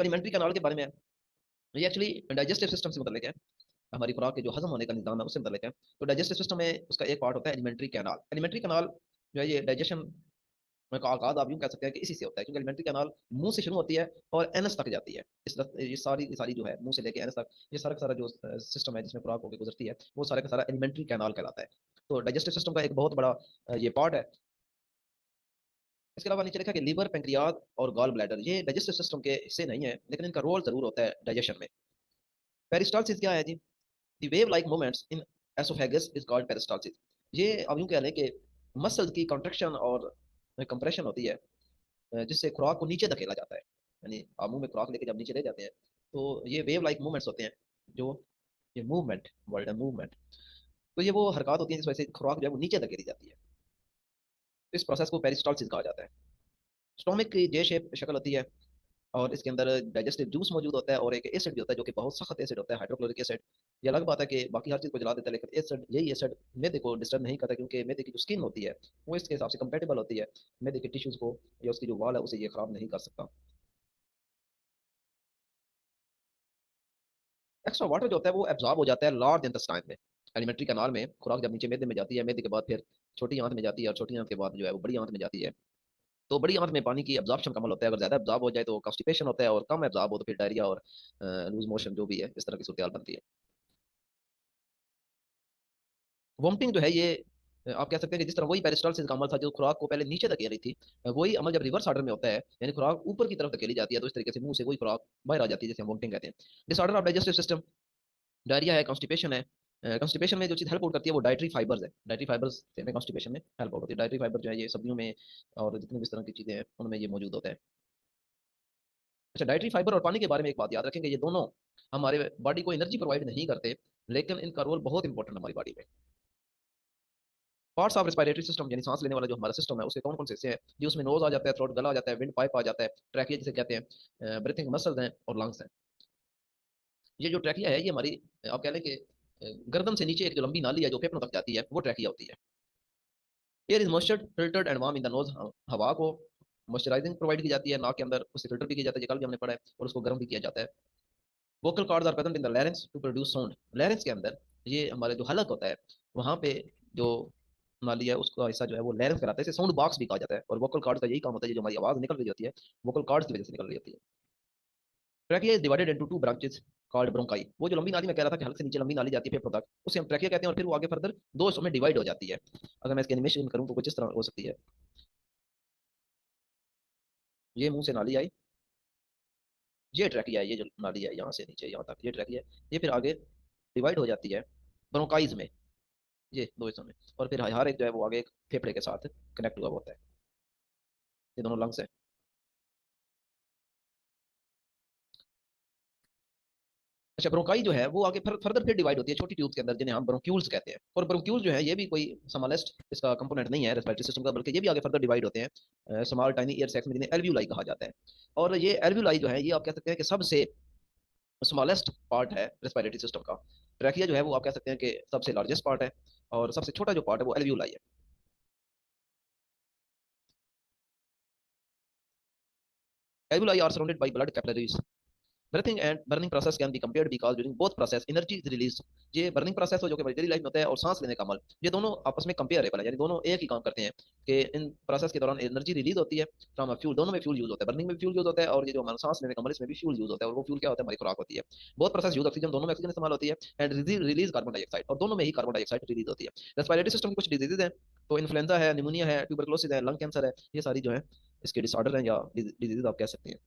Alimentary canal के बारे में है, ये एक्चुअली डाइजेस्टिव सिस्टम से मतलब है, हमारी खुराक के जो हजम होने का निजाम है उससे मतलब है। तो डाइजेस्टिव सिस्टम में उसका एक पार्ट होता है एलिमेंट्री कैनाल। एलिमेंट्री कैनाल जो है ये डाइजेशन का आगाज आप यूं कह सकते हैं कि इसी से होता है, क्योंकि एलिमेंट्री कैनाल मुंह से शुरू होती है और एनस तक जाती है। ये सारी जो है मुंह से लेके एनस तक, ये सारा का सारा जो सिस्टम है जिसमें खुराक होकर गुजरती है, वो सारा का सारा एलिमेंट्री कैनाल कहलाता है। तो डाइजेस्टिव सिस्टम का एक बहुत बड़ा ये पार्ट है। इसके अलावा नीचे लिखा कि लीवर, पेंक्रियाज और गॉल ब्लैडर ये डाइजेस्टिव सिस्टम के हिस्से नहीं है, लेकिन इनका रोल जरूर होता है डाइजेशन में। पेरिस्टालसिस क्या है जी? The wave like movements in oesophagus is called peristalsis. ये अब यूं कह लें कि मसल की कॉन्ट्रैक्शन और कंप्रेशन होती है, जिससे खुराक को नीचे धकेला जाता है। यानी आप मुंह में खुराक लेके जब नीचे ले जाते हैं तो ये वेव लाइक मूवमेंट्स होते हैं। जो ये मूवमेंट वर्ड है, मूवमेंट, तो ये वो हरकत होती है जिस वजह से खुराक जो है वो नीचे धकेली जाती है। तो इस प्रोसेस को पेरिस्टालसिस कहा जाता है। स्टोमिक की जे शेप शक्ल होती है, और इसके अंदर डाइजेस्टिव जूस मौजूद होता है, और एक एसिड भी होता है जो कि बहुत सख्त एसिड होता है, हाइड्रोक्लोरिक एसिड। ये अलग बात है कि बाकी हर चीज़ को जला देता है, लेकिन एसिड, यही एसिड मैदे को डिस्टर्ब नहीं करता, क्योंकि मैदे की जो स्किन होती है वो इसके हिसाब से कंपेटेबल होती है। मैदे के टिश्यूज को या उसकी जो वाल है उसे ये खराब नहीं कर सकता। एक्स्ट्रा वाटर जो होता है वो एब्जॉर्ब हो जाता है लार्ज इंटेस्टाइन में। एलिमेंट्री कैनाल में खुराक जब नीचे मैदे में जाती है, मैदे के बाद फिर छोटी आंत में जाती है, और छोटी आंत के बाद जो है वो बड़ी आंत में जाती है। तो बड़ी आंत में पानी की एब्जॉर्प्शन कम होता है। अगर ज्यादा एब्जॉर्ब हो जाए तो कॉन्स्टिपेशन होता है, और कम एब्जॉर्ब हो तो फिर डायरिया और लूज मोशन जो भी है, इस तरह की सूरत बनती है। वोमिटिंग जो है ये आप कह सकते हैं कि जिस तरह वही पेरिस्टालसिस का अमल था जो खुराक को पहले नीचे धकेल रही थी, वही अमल जब रिवर्स ऑर्डर में होता है, यानी खुराक ऊपर की तरफ धकेली जाती है, तो इस तरीके से मुंह से वही खुराक बाहर आ जाती है, जैसे हम वोमिटिंग कहते हैं। Disorder of digestive system, diarrhoea है, कॉन्स्टिपेशन है। कॉन्स्टिपेशन में जो चीज़ हेल्प आउट करती है वो डाइटरी फाइबर्स है। डाइटरी फाइबर्स से हमें कॉन्स्टिपेशन में हेल्प आउट होती है। डाइटरी फाइबर जो है ये सब्जियों में और जितनी भी इस तरह की चीज़ें हैं उनमें ये मौजूद होता है। अच्छा, डाइटरी फाइबर और पानी के बारे में एक बात याद रखेंगे, ये दोनों हमारे बॉडी को एनर्जी प्रोवाइड नहीं करते, लेकिन इनका रोल बहुत इंपॉर्टेंट है हमारी बॉडी में। पार्ट्स ऑफ रेस्पिरेटरी सिस्टम, यानी सांस लेने वाला जो हमारा सिस्टम है उसके कौन कौन से हिस्से हैं जी? उसमें नोज आ जाता है, थ्रोट गला आ जाता है, विंड पाइप आ जाता है, ट्रैकिया जिसे कहते हैं, ब्रीथिंग मसल्स हैं, और लंग्स हैं। ये जो ट्रैकिया है ये हमारी आप कह लें कि गर्दन से नीचे एक जो लंबी नाली है जो फेफड़ों तक जाती है वो ट्रैकिया होती है। Air is moisture filtered and warm in the nose, हवा को मॉइस्चराइजिंग प्रोवाइड की जाती है नाक के अंदर, उससे फिल्टर भी किया जाता है, ये कल भी हमने पढ़ा है, और उसको गर्म भी किया जाता है। Vocal cords are present in the larynx to produce sound. Larynx के अंदर ये हमारे जो हलक होता है वहां पे जो नाली है उसका हिस्सा जो है वो लैरिंक्स कहलाता है, इसे साउंड बॉक्स भी कहा जाता है, और वोकल कॉर्ड्स का यही काम होता है, जो हमारी आवाज निकल रही होती है वोकल कॉर्ड्स की वजह से निकल रही होती है। Trachea is divided into two branches called bronchi. वो जो लंबी नाली मैं कह रहा था कि हल्क से नीचे लंबी नाली जाती है फेफड़ों तक, उसे हम ट्रैकिया कहते हैं, और फिर वो आगे फर्दर दो हिस्सों में डिवाइड हो जाती है। अगर मैं इसकी एनिमेशन करूँ तो कुछ इस तरह हो सकती है। ये मुंह से नाली आई, ये ट्रैकिया है, ये जो नाली है यहाँ से नीचे यहाँ तक ये ट्रैकिया है, ये फिर आगे डिवाइड हो जाती है ब्रोंकाइज में, ये दो हिस्सों में, और फिर हर एक जो है वो आगे एक फेफड़े के साथ कनेक्ट हुआ होता है। ये दोनों लंग्स है। अच्छा, ब्रोंकाई जो है वो आगे फर्दर फिर डिवाइड होती है छोटी ट्यूब्स के अंदर, जिन्हें हम ब्रोंक्यूल्स कहते हैं। और ब्रोंक्यूल जो है ये भी कोई स्मॉलेस्ट इसका कंपोनेंट नहीं है रेस्पिरेटरी सिस्टम का, बल्कि ये भी आगे फर्दर डिवाइड होते हैं स्मॉल टाइनी एयर सैक्स में, जिन्हें एल्व्यूलाई कहा जाता है। और ये एल्व्यूलाई जो है ये आप कह सकते हैं कि सबसे स्मॉलेस्ट पार्ट है रेस्पिरेटरी सिस्टम का। ट्रैकिया जो है वो आप कह सकते हैं कि सबसे लार्जेस्ट पार्ट है, और सबसे छोटा जो पार्ट है वो एल्व्यूलाई है। Alveoli are surrounded by blood capillaries. Breathing and burning process can be compared because during both process energy is release. ये बर्निंग प्रोसेस हो जो कि हमारी डेली लाइफ में होता है, और सांस लेने का अमल, ये दोनों आपस में कंपेयरेबल है, यानी दोनों एक ही काम करते हैं कि इन प्रोसेस के दौरान एनर्जी रिलीज होती है फ्रॉम फ्यूल। दोनों में फ्यूल यूज होता है, बर्निंग में फ्यूल यूज होता है, और ये जो हमारा सांस लेने का अमल इसमें भी फ्यूल यूज होता है, और वो फ्यूल क्या होता है? हमारी खुराक होती है। बहुत प्रोसेस यूज ऑक्सीजन, दोनों में ऑक्सीजन इस्तेमाल होती है, एंड रिलीज कार्बन डाइऑक्साइड, और दोनों में ही कार्बन डाइऑक्साइड रिलीज होती है। रेस्पिरेटरी सिस्टम की कुछ डिजीजेज हैं, तो इन्फ्लुएंजा है, निमोनिया है, ट्यूबरकुलोसिस है, लंग कैंसर है, ये सारी जो है इसके डिसऑर्डर हैं या डिजीजेज आप कह सकते हैं।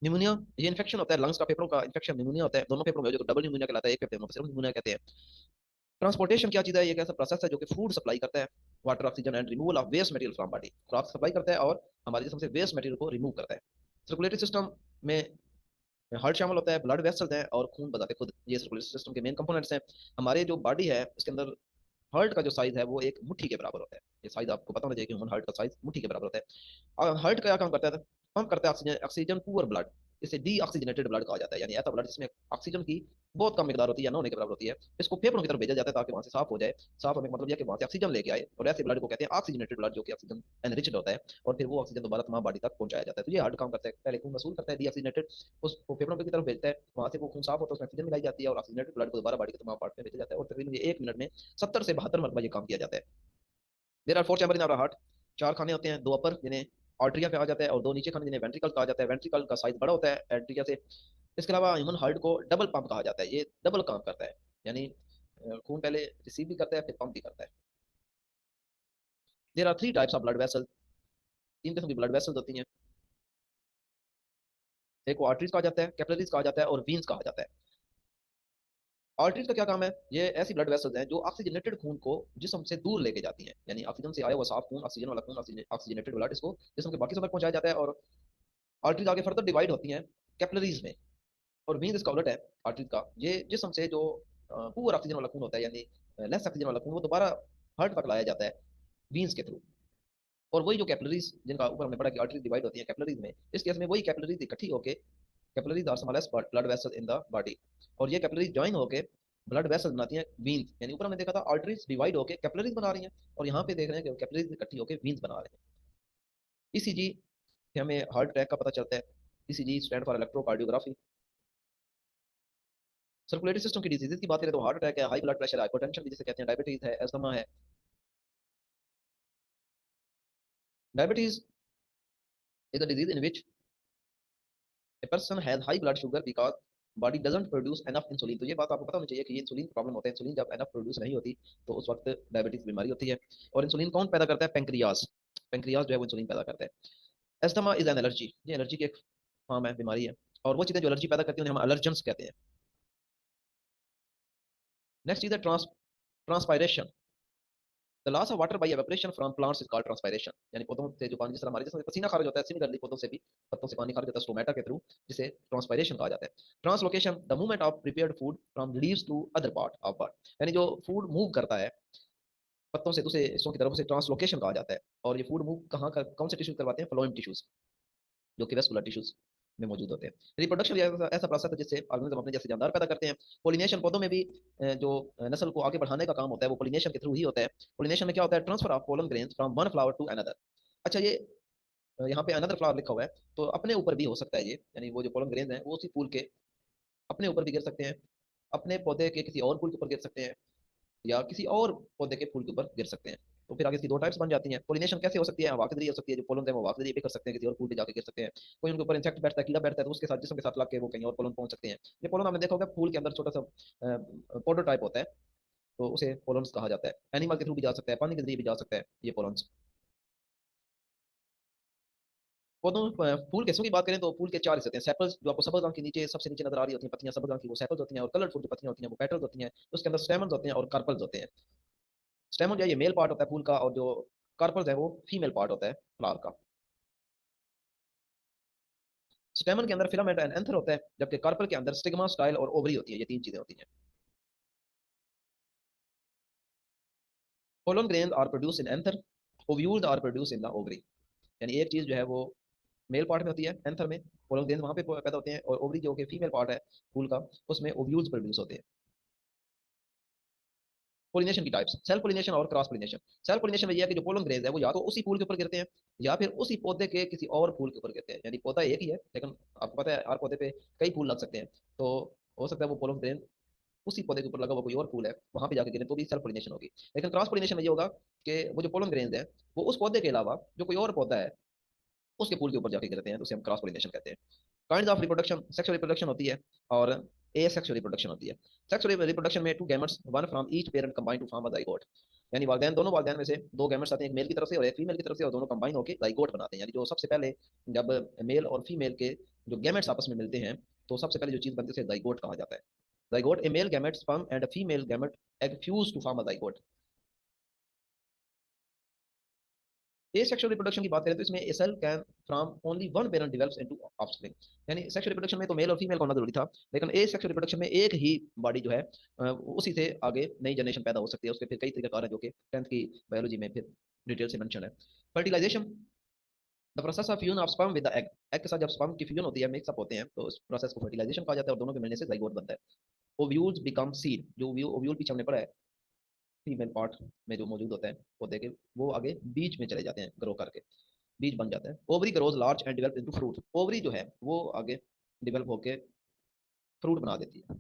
निमोनिया ये इन्फेक्शन होता है लंग्स का, फेफड़ों का इन्फेक्शन निमोनिया होता है। दोनों फेफड़ों में जो डबल निमोनिया कहलाता है, एक फेफड़े में सिर्फ निमोनिया कहते हैं। ट्रांसपोर्टेशन क्या चीज़ है? ये एक ऐसा प्रोसेस है जो कि फूड सप्लाई करता है, water, oxygen and removal of waste material from body. Crop supply करता है और हमारे जिस्म से वेस्ट मटेरियल को रिमूव करता है। सर्कुलेटरी सिस्टम में हार्ट शामिल होता है, ब्लड वेसल्स हैं, और खून बताते खुद, ये सर्कुलेटरी सिस्टम के मेन कंपोनेंट्स हैं। हमारे जो बॉडी है इसके अंदर हार्ट का जो साइज है वो एक मुट्ठी के बराबर होता है। ये साइज आपको पता होना चाहिए कि ह्यूमन हार्ट का साइज मुट्ठी के बराबर होता है। और हार्ट क्या काम करता है? पंप करता है ऑक्सीजन ऑक्सीजन टू और ब्लड। इसे डीऑक्सीजनेटेड ब्लड कहा जाता है, यानी ऐसा ब्लड जिसमें ऑक्सीजन की बहुत कम मिकदार होती है या न होने के बराबर होती है। इसको फेफड़ों की तरफ भेजा जाता है ताकि वहां से साफ हो जाए। साफ होने का मतलब यह कि वहां से ऑक्सीजन लेके आए, और ऐसे ब्लड को कहते हैं ऑक्सीजनेटेड ब्लड, जो कि ऑक्सीजन एनरिच्ड होता है, और फिर वो ऑक्सीजन दोबारा तमाम बॉडी तक पहुंचाया जाता है। तो ये हार्ट काम करता है, पहले खून वसूल करता है डीऑक्सीजनेटेड, उसको फेफड़ों की तरफ भेजता है, वहां से वो खून साफ होता है, उसमें ऑक्सीजन मिलाई जाती है, और ऑक्सीजनेटेड ब्लड को दोबारा बॉडी के तमाम पार्ट में भेजा जाता है, और तकरीबन ये 1 मिनट में 70 से 72 मरतबा ये काम किया जाता है। There are 4 chamber in our heart, 4 खाने होते हैं, 2 अपर जिन्हें आर्टरिया कहा जाता है, और 2 नीचे खाने जिन्हें वेंट्रिकल कहा जाता है। वेंट्रिकल का साइज बड़ा होता है आर्टरिया से। इसके अलावा ह्यूमन हार्ट को डबल पंप कहा जाता है, ये डबल काम करता है, यानी खून पहले रिसीव भी करता है फिर पंप भी करता है। There are 3 types of blood vessel, 3 किस्म की ब्लड वेसल्स होती हैं। एक को आर्टरीज कहा जाता है, कैपिलरीज कहा जाता है, और वीन्स कहा जाता है। आर्टरीज का क्या काम है? ये ऐसी ब्लड वेसल्स हैं जो ऑक्सीजनेटेड खून को जिस्म से दूर लेके जाती हैं, यानी ऑक्सीजन से आया हुआ साफ खून, ऑक्सीजन वाला खून, ऑक्सीजनेटेड ब्लड, इसको जिस्म के बाकी हिस्सों तक पहुंचाया जाता है, और आर्टरीज आगे फर्दर डिवाइड होती हैं कैपिलरीज में, और वीन्स इसका उलट है। आर्टरीज का ये जिस्म से जो पुअर ऑक्सीजन वाला खून होता है, यानी लेस ऑक्सीजन वाला खून, वो दोबारा हार्ट तक लाया जाता है वीन्स के थ्रू। और वही जो कैपिलरीज जिनका ऊपर हमने पढ़ा कि आर्टरीज डिवाइड होती हैं कैपिलरीज में, इस केस में वही कैपिलरीज इकट्ठी होकर, capillaries are smallest blood vessel in the body, और ये कैपिलरीज ज्वाइन होकर ब्लड वेसल बनाती हैं वीन्स, यानी ऊपर हमने देखा था आर्टरीज डिवाइड होकर कैपिलरीज बना रही हैं, और यहाँ पे देख रहे हैं कि कैपिलरीज इकट्ठी होकर वीन्स बना रहे हैं। ईसीजी से हमें हार्ट अटैक का पता चलता है। ECG stand for electrocardiography. Circulatory system की डिजीज की बात करें तो हार्ट अटैक है, हाई ब्लड प्रेशर है, हाइपरटेंशन भी जिसे कहते हैं, डायबिटीज है, अस्थमा है। Diabetes is a disease in which a person has high blood sugar because body doesn't produce enough insulin। तो ये बात आपको पता होनी चाहिए कि ये इंसुलिन प्रॉब्लम होता है, इंसुलिन जब एनफ प्रोड्यूस नहीं होती तो उस वक्त डायबिटीज बीमारी होती है। और इंसुलिन कौन पैदा करता है? पेंक्रियाज। पेंक्रियाज जो है वो इंसुलिन पैदा करता है। एस्थमा इज एन एलर्जी, ये एलर्जी की एक फॉर्म है, बीमारी है, और वो चीजें जो एलर्जी पैदा करती हैं उन्हें हम एलर्जेंस कहते हैं। नेक्स्ट चीज है transpiration. The loss of water bye evaporation from plants is called transpiration, यानी पौधों से जो पानी, जिस तरह हमारे जिसमें पसीना खारिज होता है, सिमिलरली पौधों से भी, पत्तों से पानी खारिज होता है स्टोमेटा के थ्रू, जिसे ट्रांसपायरेशन कहा जाता है। Translocation the movement of prepared food from leaves to other part of bird, यानी जो फूड मूव करता है पत्तों से दूसरे हिस्सों की तरफ, उसे ट्रांसलोकेशन कहा जाता है। और ये फूड मूव कहाँ कर, कौन से टिश्यूज करवाते हैं? फ्लोएम टिश्यूज, जो कि वेस्कुलर टिश्यूज में मौजूद होते हैं। रिप्रोडक्शन ऐसा प्रोसेस है जिससे ऑर्गेनिज्म अपने जैसे जानदार पैदा करते हैं। पोलिनेशन, पौधों में भी जो नस्ल को आगे बढ़ाने का काम होता है वो पोलिनेशन के थ्रू ही होता है। पोलिनेशन में क्या होता है? Transfer of pollen grains from one flower to another. अच्छा, ये यहाँ पे अनदर फ्लावर लिखा हुआ है, तो अपने ऊपर भी हो सकता है ये, यानी वो जो पोलन ग्रेन्स हैं वो उसी फूल के अपने ऊपर भी गिर सकते हैं, अपने पौधे के किसी और फूल के ऊपर गिर सकते हैं, या किसी और पौधे के फूल के ऊपर गिर सकते हैं। तो फिर आगे इसकी 2 टाइप्स बन जाती हैं। पोलिनेशन कैसे हो सकती है? हवा के जरिए हो सकती है, जो पोलन है वो हवा के जरिए भी कर सकते हैं, किसी और फूल पे जाके गिर सकते हैं। कोई उनके ऊपर इंसेक्ट बैठता है, कीड़ा बैठता है, तो उसके साथ जिसम के साथ लग के वो कहीं और पोलन पहुंच सकते हैं। ये पोलन आपने देखा होगा फूल के अंदर छोटा सा पाउडर टाइप होता है, तो उसे पोलन्स कहा जाता है। एनिमल के थ्रू भी जा सकता है, पानी के जरिए भी जा सकता है ये पोलन्स। पौधों फूल के हिस्सों की बात करें तो फूल के 4 हिस्से होते हैं। सेपल्स, जो आपको सब्ज रंग की नीचे सबसे नीचे नजर आ रही होती हैं पत्तियां सब्ज रंग की, वो सेपल्स होती हैं, और कलरफुल जो पत्तियां होती हैं वो पेटल्स होती हैं। उसके अंदर स्टेमन्स होते हैं और कार्पल्स होते हैं। स्टेमन जो है ये मेल पार्ट होता है फूल का, और जो कार्पल्स है वो फीमेल पार्ट होता है फ्लावर का। स्टेमन के अंदर फिलामेंट एंड एंथर होता है, जबकि कार्पल के अंदर स्टिग्मा, स्टाइल और ओवरी होती है। ये 3 चीजें होती हैं। Pollen grains are produce in anther, ovules are produce in the ovary, यानी एक चीज जो है वो मेल पार्ट में होती है एंथर में, पोलन ग्रेन्स वहां पे पैदा होते हैं, और ओवरी जो कि फीमेल पार्ट है फूल का, उसमें ओव्यूल्स प्रोड्यूस होते हैं। पोलिनेशन की टाइप्स, सेल्फ पोलिनेशन और क्रॉस पोलिनेशन। सेल्फ पोलिनेशन में यह है कि जो पोलन ग्रेन्स है वो या तो उसी फूल के ऊपर गिरते हैं, या फिर उसी पौधे के किसी और फूल के ऊपर गिरते हैं, यानी पौधा एक ही है लेकिन आपको पता है हर पौधे पे कई फूल लग सकते हैं, तो हो सकता है वो पोलन ग्रेन उसी पौधे के ऊपर लगा हुआ कोई और फूल है वहां पे जाके गिरे, तो भी सेल्फ पोलिनेशन होगी। लेकिन क्रॉस पोलिनेशन में ये होगा कि वो जो पोलन ग्रेन्स है वो उस पौधे के अलावा जो कोई और पौधा है उसके फूल के ऊपर जाके गिरते हैं, तो उसे हम क्रॉस पोलिनेशन कहते हैं। Kinds of reproduction, sexual reproduction होती है और एसेक्सुअल रिप्रोडक्शन होती है। सेक्सुअल रिप्रोडक्शन में 2 gametes one from each parent combine to form a zygote, यानी वालिदैन, दोनों वालिदैन में से 2 गैमेट्स आते हैं, एक मेल की तरफ से और एक फीमेल की तरफ से, और दोनों कंबाइन होकर जाइगोट बनाते हैं। यानी जो सबसे पहले जब मेल और फीमेल के जो गैमेट्स आपस में मिलते हैं तो सबसे पहले जो चीज बनती है उसे जाइगोट कहा जाता है। Zygote, a male gamete sperm and a female gamete egg fuse to form a zygote. Asexual reproduction की बात करें तो इसमें a cell can from only one parent develops into offspring, यानी सेक्सुअल रिप्रोडक्शन में तो मेल और फीमेल का होना जरूरी था, लेकिन ए सेक्सुअल रिप्रोडक्शन में एक ही बॉडी जो है उसी से आगे नई जनरेशन पैदा हो सकती है। उसके फिर कई तरीके कार हैं जो कि 10th की बायोलॉजी में फिर डिटेल से मेंशन है। Fertilisation, the process of fusion of sperm with the egg, egg के साथ जब स्पर्म की फ्यूजन होती है, मिक्सअप होते हैं, तो उस प्रोसेस को फर्टिलाइजेशन कहा जाता है और दोनों के मिलने से जाइगोट बनता है। ओव्यूल्स बिकम सीड, जो ओव्यूल पीछे हमने पढ़ा है फीमेल पार्ट में जो मौजूद होता है पौधे के, वो आगे बीज में चले जाते हैं ग्रो करके, बीज बन जाता है। Ovary grows large and develop into fruit, ovary जो है वो आगे डेवलप होके फ्रूट बना देती है।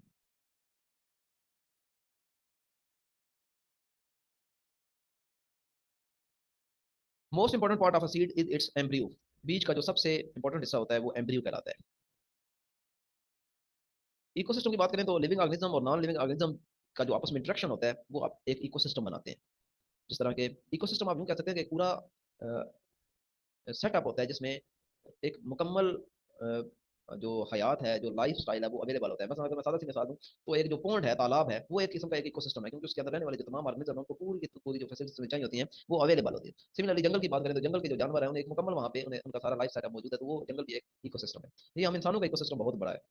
Most important part of a seed is it's embryo, बीज का जो सबसे इंपॉर्टेंट हिस्सा होता है वो एम्ब्रियो कहलाता है। इकोसिस्टम की बात करें तो लिविंग ऑर्गेनिज्म और नॉन लिविंग ऑर्गेनिज्म का जो आपस में इंटरेक्शन होता है वो आप एक इकोसिस्टम बनाते हैं। जिस तरह के इकोसिस्टम आप यूं कह सकते हैं कि पूरा सेटअप होता है जिसमें एक मुकम्मल जो हयात है, जो लाइफ स्टाइल है वो अवेलेबल होता है। बस अगर मैं सादा सी मिसाल दूं तो एक जो पॉन्ड है, तालाब है, वो एक किस्म का एक इकोसिस्टम है, क्योंकि उसके अंदर रहने वाले जो तमाम ऑर्गेनिज्म हैं उनको पूरी की पूरी जो फैसिलिटीज चाहिए होती हैं वो अवेलेबल होती है। सिमिलरली जंगल की बात करें तो जंगल के जो जानवर हैं उन्हें एक मुकम्मल वहाँ पे उन्हें उनका सारा लाइफ सेटअप मौजूद है, तो वो जंगल भी एक इकोसिस्टम है। ये हम इंसानों का इकोसिस्टम बहुत बड़ा है।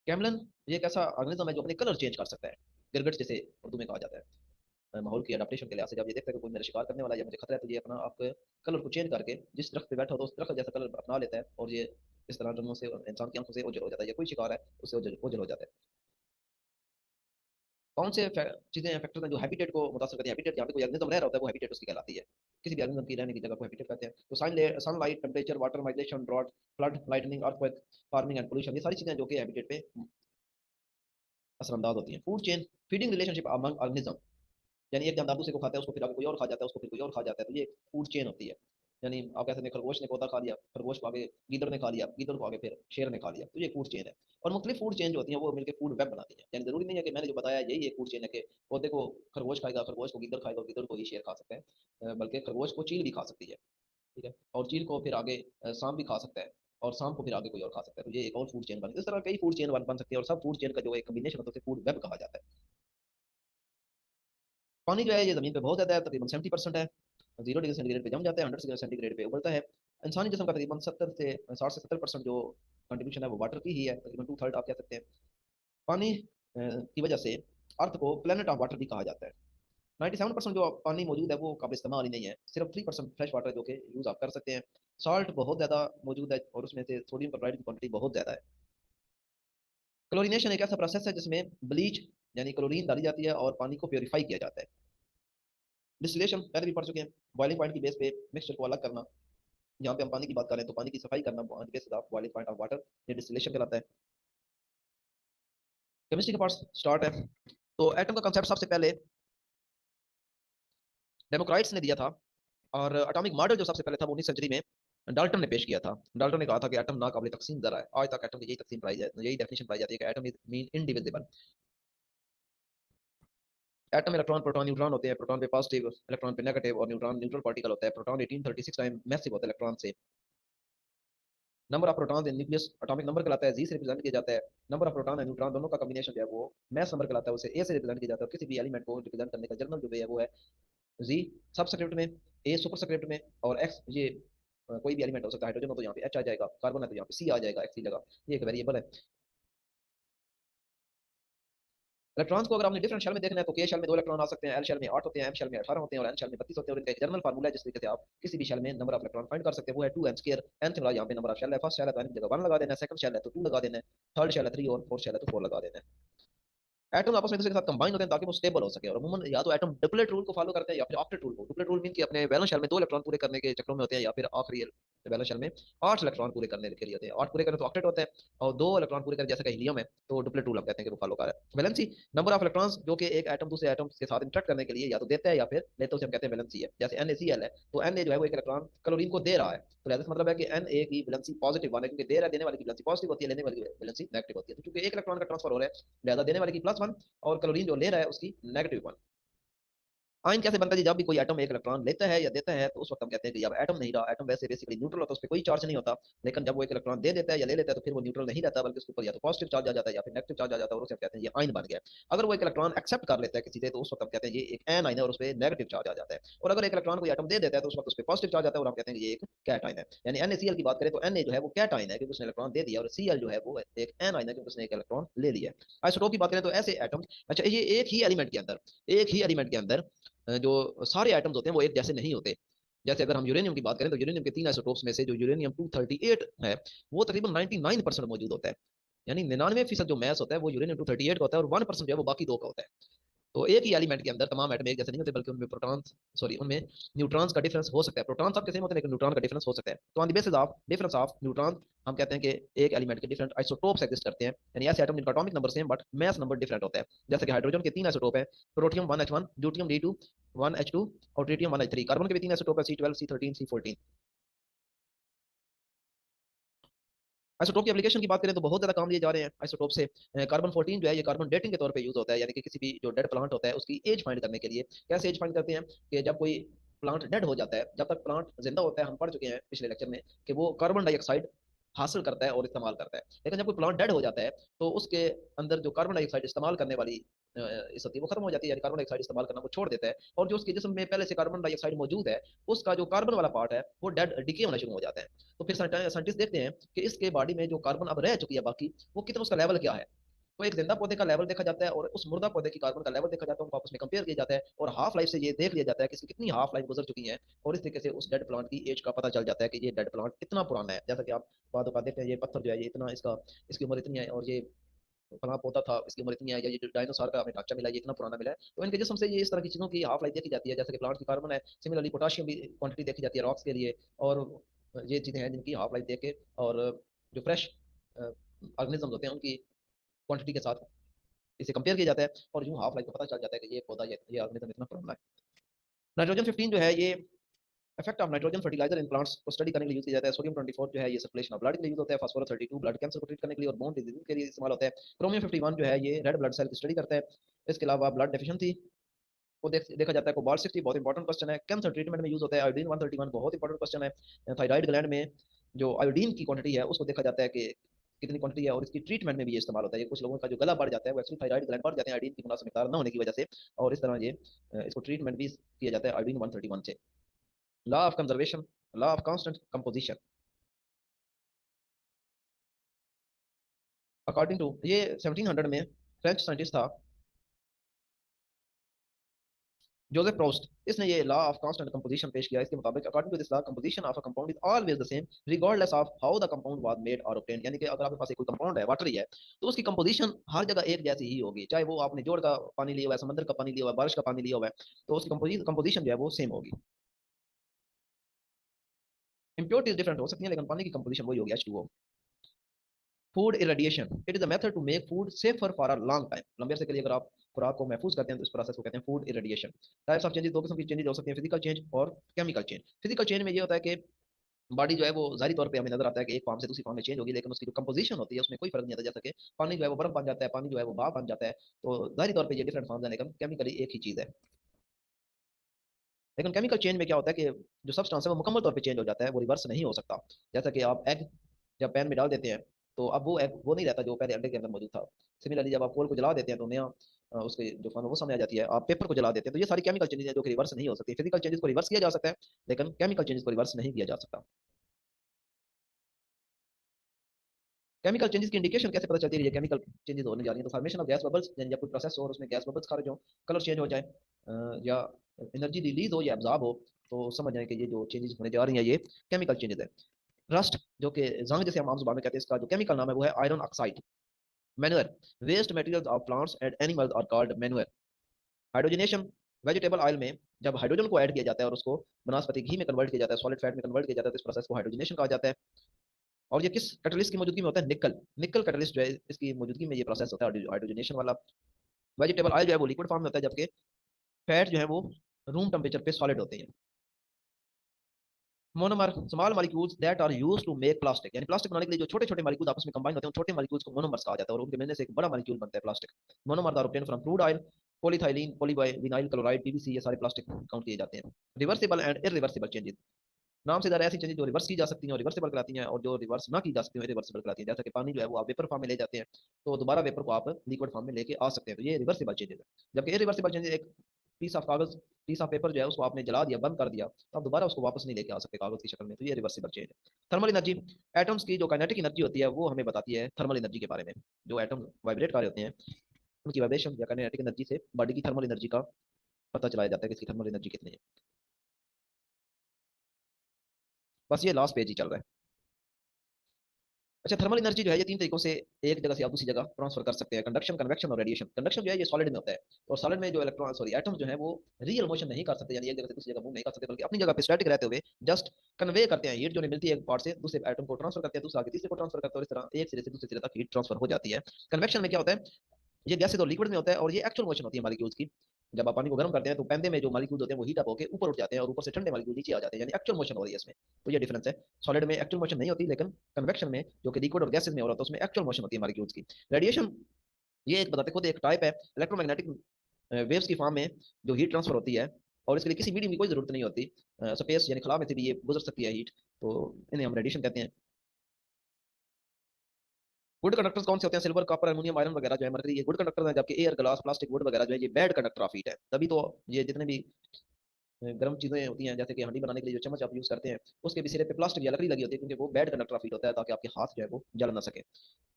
कैमलन ये एक ऐसा ऑर्गेनिज्म है जो अपने कलर चेंज कर सकता है, गिरगिट जैसे उर्दू में कहा जाता है। माहौल की अडेप्टेशन के लिहाज से जब ये देखता है कि कोई मेरा शिकार करने वाला है या मुझे खतरा है, तो ये अपना आप कलर को चेंज करके जिस दरख्त पे बैठा होता है उस दरख्त जैसा कलर अपना लेता है, और ये इस तरह रंगों से इंसान की आंखों से ओझल हो जाता है, या कोई शिकार है उससे ओझल ओझल हो जाता है। कौन से चीजें फैक्टर्स हैं जो हैबिटेट को मुतासर करती हैं? हैबिटेट जहाँ पे कोई ऑर्गेनिज्म रह रहा होता है वो हैबिटेट उसकी कहलाती है। किसी भी ऑर्गेनिज्म की रहने की जगह को हैबिटेट कहते हैं। तो sunlight, temperature, water migration, drought, flood, lightning, earthquake, farming and pollution, ये सारी चीजें जो कि हैबिटेट पे असरअंदाज होती हैं। Food chain, feeding relationship among organism, यानी एक जानदार दूसरे को खाता है, उसको फिर आगे कोई और खा जाता है, उसको फिर कोई और खा जाता है, तो ये फूड चेन होती है। यानी आप कह सकते हैं खरगोश ने पौधा खा लिया, खरगोश को आगे गीदड़ ने खा लिया, गीदड़ को आगे फिर शेर ने खा लिया, तो ये फूड चेन है। और मुख्तलिफ फूड चेन जो होती हैं वो मिलकर फूड वेब बनाती हैं। यानी जरूरी नहीं है कि मैंने जो बताया यही एक फूड चेन है कि पौधे को खरगोश खाएगा, खरगोश को गीदड़ खाएगा और गीदड़ को ही शेर खा सकता है, बल्कि खरगोश को चील भी खा सकती है, ठीक है, और चील को फिर आगे सांप भी खा सकता है, और सांप को फिर आगे कोई और खा सकता है, तो ये एक और फूड चेन बन, इस तरह कई फूड चेन बन सकती है, और सब फूड चेन का जो एक कम्बिनेशन होता है फूड वेब कहा जाता है। पानी जो है ये जमीन पे बहुत ज्यादा है, तकरीबन 70% है, 0 डिग्री सेंटीग्रेड पे जम जाता है, 100 डिग्री सेंटीग्रेड पे उबलता है। इंसानी जिस्म का तकरीबन 60 से 70% जो कंट्रीब्यूशन है वो वाटर की ही है, तकरीबन टू थर्ड आप कह सकते हैं। पानी की वजह से अर्थ को प्लेनेट ऑफ वाटर भी कहा जाता है। 97% जो पानी मौजूद है वो काबिल इस्तेमाल ही नहीं है, सिर्फ 3% फ्रेश वाटर जो कि यूज आप कर सकते हैं। सॉल्ट बहुत ज्यादा मौजूद है और उसमें से सोडियम क्लोराइड की क्वांटिटी बहुत ज्यादा है। क्लोरीनेशन एक ऐसा प्रोसेस है जिसमें ब्लीच यानी क्लोरीन डाली जाती है और पानी को प्योरीफाई किया जाता है। डिस्टिलेशन पहले भी पढ़ चुके हैं, बॉइलिंग पॉइंट की बेस पे मिक्सचर को अलग करना। यहाँ पे हम पानी की बात करें तो पानी की सफाई करना base of boiling point of water, ये डिस्टिलेशन कहलाता है। केमिस्ट्री का पार्ट स्टार्ट है। तो एटम का कंसेप्ट सबसे पहले डेमोक्राइट्स ने दिया था, और एटॉमिक मॉडल जो सबसे पहले था वो 19वीं सदी में डाल्टन ने पेश किया था। डाल्टन ने कहा था कि एटम ना काबिल तकसीम जरा है, आज तक एटम की यही तकसीम पाई जाती, यही डेफिनेशन पाई जाती है कि atom is mean indivisible. Atom electron proton neutron होते हैं, प्रोटॉन पे पॉजिटिव, इलेक्ट्रॉन पे नेगेटिव, और न्यूट्रॉन न्यूट्रल पार्टिकल होता है। प्रोटॉन 1836 टाइम मैसिव होता है इलेक्ट्रॉन से। Number of proton in nucleus atomic number कहलाता है, जी से रिप्रेजेंट किया जाता है। Number of proton and neutron दोनों का कॉम्बिनेशन जो है वो मैस नंबर कहलाता है, उसे ए से रिप्रेजेंट किया जाता है। और किसी भी एलिमेंट को रिप्रेजेंट करने का जनरल जो वे है वो है जी सबस्क्रिप्ट में, ए सुपरस्क्रिप्ट में, और एक्स ये कोई भी एलिमेंट हो सकता है, हाइड्रोजन हो तो यहाँ पे एच आ जाएगा, कार्बन है तो यहाँ पे सी आ जाएगा एक्स की जगह, ये एक वेरिएबल है। इलेक्ट्रॉन्स को अगर आपने डिफरेंट शेल में देखना है तो के शेल में 2 इलेक्ट्रॉन आ सकते हैं, एल शेल में 8 होते हैं, एम शेल में 18 होते हैं, और एन शेल में 32 होते हैं, और इनका एक जनरल फार्मूला है जिस तरीके से आप किसी भी शेल में नंबर ऑफ इलेक्ट्रॉन फाइंड कर सकते हैं वो है 2n²। nth वाला यहाँ पे नंबर ऑफ शेल है, फर्स्ट शेल है तो n की जगह 1 लगा देना है, सेकंड शेल है तो 2 लगा देना है, थर्ड शेल है 3, और फोर्थ शेल है तो 4 लगा देना है। एटम आपस में एक दूसरे के साथ कंबाइन होते हैं ताकि वो स्टेबल हो सके, और अमूमन या तो एटम डुप्लेट रूल को फॉलो करते हैं या फिर ऑक्टेट रूल को। डुप्लेट रूल मीन कि अपने वैलेंस शेल में 2 इलेक्ट्रॉन पूरे करने के चक्रों में होते हैं, या फिर आखिरी वैलेंस शेल में 8 इलेक्ट्रॉन पूरे करने के लिए होते हैं। 8 पूरे करें तो ऑक्टेट होता है, और 2 इलेक्ट्रॉन पूरे करें जैसे कि हीलियम है तो डुप्लेट रूल हम कहते हैं कि वो फॉलो कर रहा है। वैलेंसी नंबर ऑफ इलेक्ट्रॉन्स जो कि एक एटम दूसरे एटम के साथ इंटरेक्ट करने के लिए या तो देता है या फिर लेता है, उसे हम कहते हैं वैलेंसी है। जैसे NaCl है तो Na जो है वो एक इलेक्ट्रॉन क्लोरीन को दे रहा है, तो इसका मतलब है कि Na की वैलेंसी पॉजिटिव वन है, क्योंकि दे रहा है, देने वाले की वैलेंसी पॉजिटिव होती है, लेने वाली की वैलेंसी नेगेटिव होती है। तो चूंकि एक इलेक्ट्रॉन का ट्रांसफर हो रहा है लिहाजा देने वाले की +1 और क्लोरीन जो ले रहा है उसकी -1। आयन कैसे बनता है जी? जब भी कोई एटम एक इलेक्ट्रॉन लेता है या देता है तो उस वक्त हम कहते हैं कि अब एटम नहीं रहा। एटम वैसे बेसिकली न्यूट्रल होता है, उस पर कोई चार्ज नहीं होता, लेकिन जब वो एक इलेक्ट्रॉन दे देता है या ले लेता है तो फिर वो न्यूट्रल नहीं रहता, बल्कि उसके ऊपर या तो पॉजिटिव चार्ज आ जाता है या फिर नेगेटिव चार्ज आ जाता है, और उसे हम कहते हैं ये आयन बन गया। अगर वो एक इलेक्ट्रॉन एक्सेप्ट कर लेता है किसी से तो उस वक्त हम कहते हैं ये एक एन आयन है और उस पर नेगेटिव चार्ज आ जाता है। और अगर एक इलेक्ट्रॉन कोई एटम दे देता है तो उस वक्त उस पर पॉजिटिव चार्ज आता है और हम कहते हैं ये एक कैट आयन है। यानी NaCl की बात करें तो Na जो है वो कैट आयन है क्योंकि उसने इलेक्ट्रॉन दे दिया, और Cl जो है वो एक एन आयन है क्योंकि उसने एक इलेक्ट्रॉन ले लिया है। आइसोटोप की बात करें तो ऐसे एटम, अच्छा ये एक ही एलिमेंट के अंदर जो सारे आइटम्स होते हैं वो एक जैसे नहीं होते। जैसे अगर हम यूरेनियम की बात करें तो यूरेनियम के 3 आइसोटोप्स में से जो यूरेनियम 238 है वो तकरीबन 99% मौजूद होता है। यानी 99% जो मैस होता है वो यूरेनियम 238 का होता है, और 1% जो है वो बाकी दो का होता है। तो एक ही एलिमेंट के अंदर तमाम एटम एक जैसे नहीं होते, बल्कि उनमें प्रोटॉन, सॉरी, उनमें न्यूट्रॉन्स का डिफरेंस हो सकता है। प्रोटॉन सबके सेम होते हैं लेकिन न्यूट्रॉन का डिफरेंस हो सकता है। तो on the basis of difference of neutron हम कहते हैं कि एक एलिमेंट के डिफरेंट आइसोटोप्स एग्जिस्ट करते हैं, यानी ऐसे एटम जिनका atomic number same but mass number different होता है। जैसे कि हाइड्रोजन के 3 आइसोटोप है, protium 1H1, deuterium D2 1H2 और ट्रिटियम 1H3। कार्बन के भी 3 आइसोटोप है, C12 C13 C14। आइसोटोप की एप्लीकेशन की बात करें तो बहुत ज्यादा काम लिए जा रहे हैं आइसोटोप से। कार्बन 14 जो है ये कार्बन डेटिंग के तौर पे यूज होता है, यानी कि किसी भी जो डेड प्लांट होता है उसकी एज फाइंड करने के लिए। कैसे एज फाइंड करते हैं कि जब कोई प्लांट डेड हो जाता है, जब तक प्लांट जिंदा होता है हम पढ़ चुके हैं पिछले लेक्चर में कि वो कार्बन डाइऑक्साइड हासिल करता है और इस्तेमाल करता है। लेकिन जब कोई प्लांट डेड हो जाता है तो उसके अंदर जो कार्बन डाइऑक्साइड इस्तेमाल करने वाली इस होती है वो खत्म हो जाती है, यानी कार्बन डाइऑक्साइड इस्तेमाल करना वो छोड़ देता है। और जो उसके जिस्म में पहले से कार्बन डाइऑक्साइड मौजूद है उसका जो कार्बन वाला पार्ट है वो डेड डिके होना शुरू हो जाता है। तो फिर साइंटिस्ट देखते हैं कि इसके बॉडी में जो कार्बन अब रह चुकी है बाकी, वो कितना, उसका लेवल क्या है। तो एक जिंदा पौधे का लेवल देखा जाता है और उस मुर्दा पौधे की कार्बन का लेवल देखा जाता है, उनको आपस में कंपेयर किया जाता है और हाफ लाइफ से ये देख लिया जाता है कि इसकी कितनी हाफ लाइफ गुजर चुकी है। और इस तरीके से उस डेड प्लांट की एज का पता चल जाता है कि ये डेड प्लांट इतना पुराना है। जैसा कि आप बाद का देखते हैं, ये पत्थर जो है ये इतना, इसका इसकी उम्र इतनी है, और ये फलां पौधा था इसकी उम्र इतनी है, या ये जो डायनासोर का हमें ढांचा मिला ये इतना पुराना मिला है। तो इनके जिस्म से ये इस तरह की चीज़ों की हाफ लाइफ देखी जाती है, जैसे कि प्लांट की कार्बन है, सिमिलरली पोटाशियम भी क्वांटिटी देखी जाती है रॉक्स के लिए। और ये चीज़ें हैं जिनकी हाफ लाइफ देख के, और जो फ्रेश ऑर्गेनिज्म होते हैं उनकी क्वांटिटी के साथ इसे कंपेयर किया जाता है, और यूँ हाफ लाइफ को पता चल जाता है कि ये पौधा, ये ऑर्गेनिज्म इतना पुराना है। नाइट्रोजन 15 जो है ये effect of nitrogen fertiliser in plants को स्टडी करने के लिए यूज किया जाता है। सोडियम 24 जो है ये सर्कुलेशन ऑफ ब्लड के लिए यूज होता है। फास्फोरस 32 ब्लड कैंसर को ट्रीट करने के लिए और बोन डिजीज के लिए इस्तेमाल होता है। क्रोमियम 51 जो है ये रेड ब्लड सेल की स्टडी करता है। इसके अलावा ब्लड डेफिशिएंसी को देखा जाता है। कोबाल्ट 60 बहुत इंपॉर्टेंट क्वेश्चन है, कैंसर ट्रीटमेंट में यूज होता है। आयोडीन 131 बहुत इंपॉर्टेंट क्वेश्चन है। थायराइड ग्लैंड में जो आयोडीन की क्वांटिटी है उसको देखा जाता है कि कितनी क्वांटिटी है, और इसकी ट्रीटमेंट में भी ये इस्तेमाल होता है। ये कुछ लोगों का जो गला बढ़ जाता है वो एक्चुअली थायराइड ग्लैंड बढ़ जाते हैं आयोडीन की मुनासिब मिकदार न होने की वजह से, और इस तरह ये इसको ट्रीटमेंट भी किया जाता है आयोडीन 131 से। Law of conservation, law of constant composition, according to ये 1700 में फ्रेंच साइंटिस्ट था जोसेफ प्रोस्ट, इसने ये लॉ ऑफ कांस्टेंट कंपोजिशन पेश किया। इसके मुताबिक according to this law composition of a compound is always the same regardless of how the compound was made और ऑब्टेन्ड। यानी कि अगर आपके पास एक कोई कंपाउंड है, वाटर ही है, तो उसकी कंपोजिशन हर जगह एक जैसी ही होगी, चाहे वो आपने जोड़ का पानी लिया हुआ है, समंदर का पानी लिया हुआ है, बारिश का पानी लिया हुआ है, तो उसकी कंपोजिशन जो है वो सेम होगी। इंप्योरिटीज डिफरेंट हो सकती हैं लेकिन पानी की कंपोजिशन वही होगी, H2O। Food irradiation, it is a method to make food safer for a long time. लंबे अरसे के लिए अगर आप खुराक को महफूज करते हैं तो इस प्रोसेस को कहते हैं food irradiation. Types of changes, दो किस्म की चेंजेस हो सकती हैं, फिजिकल चेंज और केमिकल चेंज। फिजिकल चेंज में ये होता है कि बॉडी जो है वो जाहिर तौर पे हमें नजर आता है कि एक फॉर्म से दूसरी फॉर्म में चेंज होगी, लेकिन उसकी जो कंपोजिशन होती है उसमें कोई फर्क नहीं आता। जैसा कि पानी जो है वो बर्फ बन जाता है, पानी जो है वो भाप बन जाता है, तो जाहिर तौर पे ये डिफरेंट फॉर्म्स हैं लेकिन केमिकली एक ही चीज है। लेकिन केमिकल चेंज में क्या होता है कि जो सब्सटेंस है वो मुकम्मल तौर पे चेंज हो जाता है, वो रिवर्स नहीं हो सकता। जैसा कि आप एग जब पैन में डाल देते हैं तो अब वो एग वो नहीं रहता जो पहले अंडे के अंदर मौजूद था। सिमिलरली जब आप कोल को जला देते हैं तो नया उसके जो फॉर्म है वो सामने आ जाती है। आप पेपर को जला देते हैं तो ये सारी केमिकल चेंजेस है जो कि रिवर्स नहीं हो सकती। फिजिकल चेंजेस को रिवर्स किया जा सकता है लेकिन केमिकल चेंजेस को रिवर्स नहीं किया जा सकता। केमिकल चेंजेस की इंडिकेशन कैसे पता चलती है ये केमिकल चेंजेस होने जा रही है। तो फॉर्मेशन ऑफ गैस बबल्स, यानी जब कोई प्रोसेस हो और उसमें गैस बबल्स खारिज हो, कलर चेंज हो जाए, या एनर्जी रिलीज हो या एब्जॉर्ब हो, तो समझ जाए कि ये जो चेंजेस होने जा रही हैं ये केमिकल चेंजेस है। रस्ट जो कि जंग जैसे हम आम जुबान में कहते हैं, इसका जो केमिकल नाम है वो है iron oxide. Manure, waste materials of plants and animals are called manure. Hydrogenation, vegetable oil में जब हाइड्रोजन को ऐड किया जाता है और उसको वनस्पति घी में कन्वर्ट किया जाता है, सॉलिड फैट में कन्वर्ट किया जाता है, तो इस प्रोसेस को हाइड्रोजनेशन कहा जाता है। और ये किस कैटलिस्ट की मौजूदगी में होता है? निकल, निकल कैटलिस्ट जो है इसकी मौजूदगी में ये प्रोसेस होता है हाइड्रोजनेशन वाला। वेजिटेबल ऑयल जो है वो लिक्विड फॉर्म में होता है, जबकि फैट जो है वो रूम टेम्परेचर पे सॉलिड होते हैं। Monomer, small molecules that are used to make plastic, यानी प्लास्टिक बनाने के लिए जो छोटे छोटे मॉलिक्यूल आपस में कंबाइन होते हैं उन छोटे मॉलिक्यूल्स को मोनोमर्स कहा जाता है, और उनके मिलने से एक बड़ा मॉलिक्यूल बनता है plastic. Monomer are obtain from crude oil, polyethylene, polyvinyl chloride, PVC, ये सारे प्लास्टिक काउंट किए जाते हैं। रिवर्सिबल एंड इरिवर्सिबल चेंजेस, नाम से ज़्यादा ऐसी चीजें जो रिवर्स की जा सकती हैं और रिवर्सिबल कराती हैं, और जो रिवर्स ना की जा सकती हैं रिवर्सिबल कराती हैं। जैसा कि पानी जो है वो आप वेपर फॉर्म में ले जाते हैं तो दोबारा वेपर को आप लिक्विड फॉर्म में लेके आ सकते हैं, तो ये रिवर्सिबल चेंजेस है। जबकि इरिवर्सिबल चेंजेस, एक पीस ऑफ कागज, पीस ऑफ पेपर जो है उसको आपने जला दिया, बंद कर दिया, तो आप दोबारा उसको वापस नहीं लेके आ सकते कागज की शक्ल में, तो ये रिवर्सिबल चेंज है। थर्मल एनर्जी, एटम्स की जो काइनेटिक एनर्जी होती है वो हमें बताती है थर्मल एनर्जी के बारे में। जो एटम वाइब्रेट कर रहे होते हैं उनकी वाइब्रेशन या काइनेटिक एनर्जी से बॉडी की थर्मल एनर्जी का पता चलाया जाता है कि इसकी थर्मल एनर्जी कितनी है। बस ये लास्ट पेज ही चल रहा है। अच्छा, थर्मल एनर्जी जो है ये तीन तरीकों से एक जगह से आप दूसरी जगह ट्रांसफर कर सकते हैं, कंडक्शन, कन्वेक्शन और रेडिएशन। कंडक्शन जो है ये सॉलिड में होता है, और सॉलिड में जो इलेक्ट्रॉन सॉरी एटम जो है वो रियल मोशन नहीं कर सकते, यानी एक जगह से दूसरी जगह मूव नहीं कर सकते, बल्कि अपनी जगह पे स्टैटिक रहते हुए जस्ट कन्वे करते हैं। हीट जो मिलती है एक पार्ट से दूसरे एटम को ट्रांसफर करते हैं, दूसरा आगे तीसरे को ट्रांसफर करते हैं, और इस तरह एक सिरे से दूसरे सिरे तक हीट ट्रांसफर हो जाती है। कन्वेक्शन में क्या होता है, ये गैसेज और लिक्विड में होता है, और ये एक्चुअल मोशन होती है मॉलिक्यूल्स की। जब आप पानी को गर्म करते हैं तो पैंदे में जो मॉलिक्यूल्स होते हैं वो हीट अप होकर ऊपर उठ जाते हैं, और ऊपर से ठंडे मॉलिक्यूल नीचे आ जाते हैं, यानी एक्चुअल मोशन हो रही है इसमें। तो ये डिफरेंस है। सॉलिड में एक्चुअल मोशन नहीं होती, लेकिन कन्वेक्शन में जो कि लिक्विड और गैसेज में हो रहा है तो उसमें एक्चुअल मोशन होती है मॉलिक्यूल्स की। रेडिएशन ये एक बताते खुद एक टाइप है इलेक्ट्रोमैग्नेटिक वेव्स की फॉर्म में जो हीट ट्रांसफर होती है, और इसके लिए किसी मीडियम की कोई जरूरत नहीं होती। स्पेस यानी खला में से भी ये गुजर सकती है हीट, तो इन्हें हम रेडिएशन कहते हैं। गुड कंडक्टर्स कौन से होते हैं, सिल्वर, कॉपर, एल्यूमिनियम, आयरन वगैरह जो है मरकरी, ये गुड कंडक्टर हैं, जबकि एयर, ग्लास, प्लास्टिक, वुड वगैरह जो है ये बैड कंडक्टर ऑफ हीट है। तभी तो ये जितने भी गर्म चीजें होती हैं, जैसे कि हंडी बनाने के लिए जो चम्मच आप यूज करते हैं उसके भी सिरे पे प्लास्टिक या लकड़ी लगी होती है, क्योंकि वो बैड कंडक्टर ऑफ हीट होता है, ताकि आपके हाथ जो है वो जल ना सके।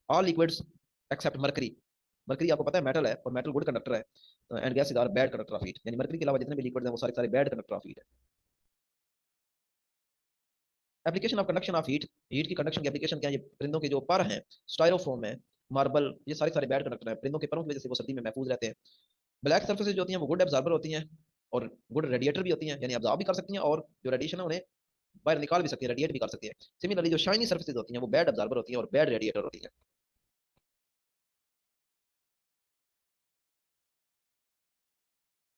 All liquids except mercury, mercury आपको पता है मेटल है, और मेटल गुड कंडक्टर है, and gases are bad conductor of heat, यानी मरकरी के अलावा जितने भी लिक्विड्स हैं वो सारे सारे बैड कंडक्टर ऑफ हीट है। Application of conduction of heat, heat की कंडक्शन की एप्लीकेशन क्या है, ये परिंदों के जो पर हैं, स्टायरोफोम है, मार्बल, ये सारे सारे बैड कंडक्टर हैं, परिंदों के परों की वजह से वो सर्दी में महफूज रहते हैं। ब्लैक सर्फेसेज जो होती हैं वो गुड एब्जॉर्बर होती हैं, और गुड रेडिएटर भी होती हैं, यानी अब्जॉर्ब भी कर सकती हैं, और जो रेडिएशन है उन्हें बाहर निकाल भी सकती है, रेडिएट भी कर सकती है। सिमिलरली जो शाइनी सर्फेसेज होती हैं वो बैड एब्जॉर्बर होती हैं और बैड रेडिएटर होती हैं।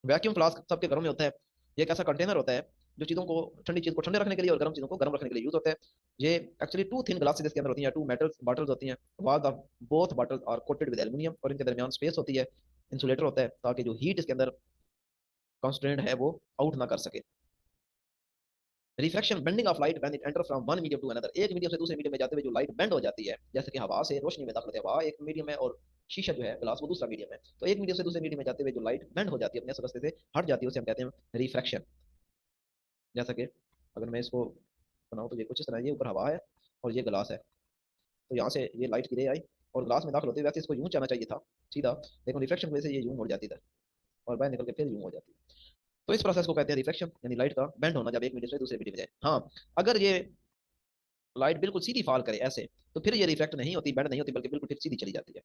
वैक्यूम फ्लास्क सबके घरों में होता है। ये एक ऐसा कंटेनर होता है जो चीज़ों को, ठंडी चीज़ को ठंडे रखने के लिए और गर्म चीज़ों को गर्म रखने के लिए यूज होता है। ये एक्चुअली टू थिन ग्लासेस इसके अंदर होती हैं, टू मेटल्स बॉटल्स होती हैं। Walls of both bottles are coated with aluminium, और इनके दरमियान स्पेस होती है, इंसुलेटर होता है, ताकि जो हीट इसके अंदर कॉन्स्टेंट है वो आउट ना कर सके। Refraction, bending of light when it enter from one medium to another, एक मीडियम से दूसरे मीडियम में जाते हुए जो लाइट बेंड हो जाती है, जैसे कि हवा से रोशनी में दाखिल होती है, हवा एक मीडियम है और शीशा जो है ग्लास वो दूसरा मीडियम है, तो एक मीडियम से दूसरे मीडियम में जाते हुए जो लाइट बेंड हो जाती है, अपने रास्ते से हट जाती है, उसे हम कहते हैं रिफ्रैक्शन। जैसा कि अगर मैं इसको बनाऊं तो ये कुछ इस तरह, ये ऊपर हवा है और ये ग्लास है, तो यहाँ से ये लाइट की रे आई और ग्लास में दाखिल होती है, वैसे इसको यूं जाना चाहिए था सीधा, लेकिन रिफ्लेक्शन की वजह से ये यूं मुड़ जाती है इधर, और बाहर निकल के फिर यूं हो जाती है। तो इस प्रोसेस को कहते हैं रिफ्लेक्शन, यानी लाइट का बेंड होना, जब एक मीडियम से दूसरे मीडियम में जाए। हाँ, अगर ये लाइट बिल्कुल सीधी फॉल करे ऐसे, तो फिर ये रिफ्लेक्ट नहीं होती, बेंड नहीं होती, बल्कि बिल्कुल सीधी चली जाती है।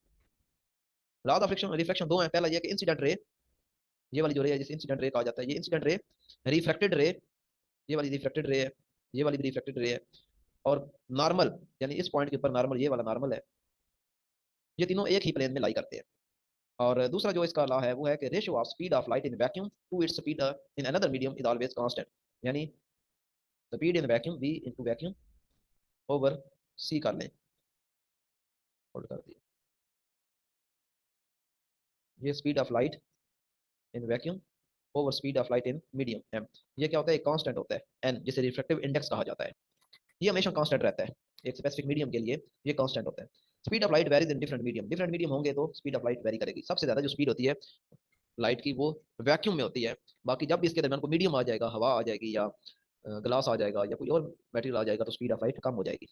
लॉज ऑफ फ्रिक्शन, रिफ्लेक्शन दो है। पहला ये कि इंसिडेंट रे, ये वाली जो रे है जिसे इंसिडेंट रे कहा जाता है, ये इंसिडेंट रे, रिफ्रैक्टेड रे, ये वाली रिफ्रैक्टेड रे है, ये वाली भी रिफ्रैक्टेड रे है, और नॉर्मल, यानी इस पॉइंट के ऊपर नॉर्मल, ये वाला नॉर्मल है। ये तीनों एक ही प्लेन में लाई करते हैं। और दूसरा जो इसका लॉ है वो है कि ratio of speed of light in vacuum to its speed in another medium is always constant, यानी speed in vacuum V into vacuum over C कर लें, होल्ड कर दिया, ये speed of light in vacuum over speed of light in medium M, ये क्या होता है, एक कांस्टेंट होता है एन, जिसे रिफ्लेक्टिव इंडेक्स कहा जाता है। ये हमेशा कांस्टेंट रहता है एक स्पेसिफिक मीडियम के लिए, ये कांस्टेंट होता है। Speed of light varies in different medium, different medium होंगे तो स्पीड ऑफ लाइट वेरी करेगी। सबसे ज्यादा जो स्पीड होती है लाइट की वो वैक्यूम में होती है, बाकी जब भी इसके दरमियान को मीडियम आ जाएगा, हवा आ जाएगी या ग्लास आ जाएगा या कोई और मटेरियल आ जाएगा, तो स्पीड ऑफ लाइट कम हो जाएगी।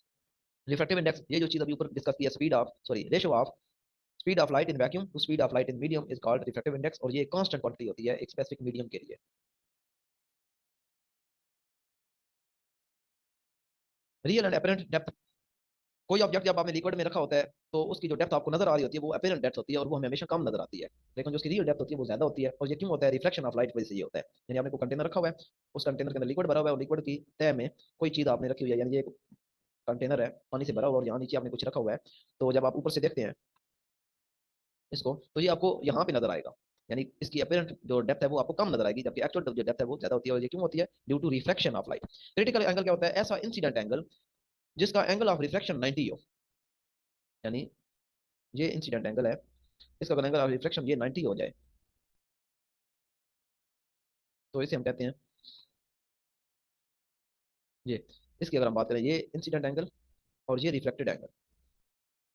रिफ्रेक्टिव इंडेक्स, ये जो चीज अभी ऊपर डिस्कस की है, speed of sorry ratio of speed of light in vacuum to speed of light in medium is called refractive index, और ये कांस्टेंट क्वांटिटी होती है एक स्पेसिफिक मीडियम के लिए। रियल एंड अपेरेंट डेप्थ, कोई ऑब्जेक्ट जब आपने लिक्विड में रखा होता है तो उसकी जो डेप्थ आपको नजर आ रही होती है वो अपेरेंट डेप्थ होती है, और वो हमें हमेशा कम नजर आती है, लेकिन जो उसकी रियल डेप्थ होती है वो ज्यादा होती है। और ये क्यों होता है, रिफ्लेक्शन ऑफ लाइट की वजह से ये होता है। यानी आपने कोई कंटेनर रखा हुआ है, उस कंटेनर के अंदर लिक्विड भरा हुआ है, और लिक्विड की तह में कोई चीज आपने रखी हुई है, यानी ये कंटेनर है पानी से भरा हुआ, और यहाँ नीचे आपने कुछ रखा हुआ है, तो जब आप ऊपर से देखते हैं इसको, तो ये आपको यहाँ पे नजर आएगा, यानी इसकी अपेरेंट जो डेप्थ है वो आपको कम नजर आएगी, जबकि एक्चुअल जो डेप्थ है वो ज्यादा होती है। और ये क्यों होती है, due to reflection of light. Critical angle क्या होता है, ऐसा इंसिडेंट एंगल जिसका एंगल ऑफ रिफ्लेक्शन 90 हो, यानी ये इंसिडेंट एंगल है, इसका अगर एंगल ऑफ रिफ्लेक्शन ये 90 हो जाए, तो इसे हम कहते हैं ये, इसकी अगर हम बात करें, ये इंसिडेंट एंगल और ये रिफ्लेक्टेड एंगल,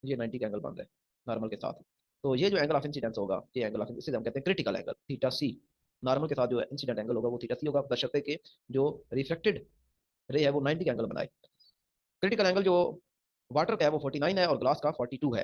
ये 90 का एंगल बन रहा है नॉर्मल के साथ, तो ये जो एंगल ऑफ इंसिडेंस होगा, ये एंगल ऑफ इसे हम कहते हैं क्रिटिकल एंगल, थीटा सी। नॉर्मल के साथ जो इंसिडेंट एंगल होगा वो थीटा सी होगा, बशर्ते कि जो रिफ्लेक्टेड रे है वो 90 का एंगल बनाए। क्रिटिकल एंगल जो वाटर का है वो 49 है और ग्लास का 42 है।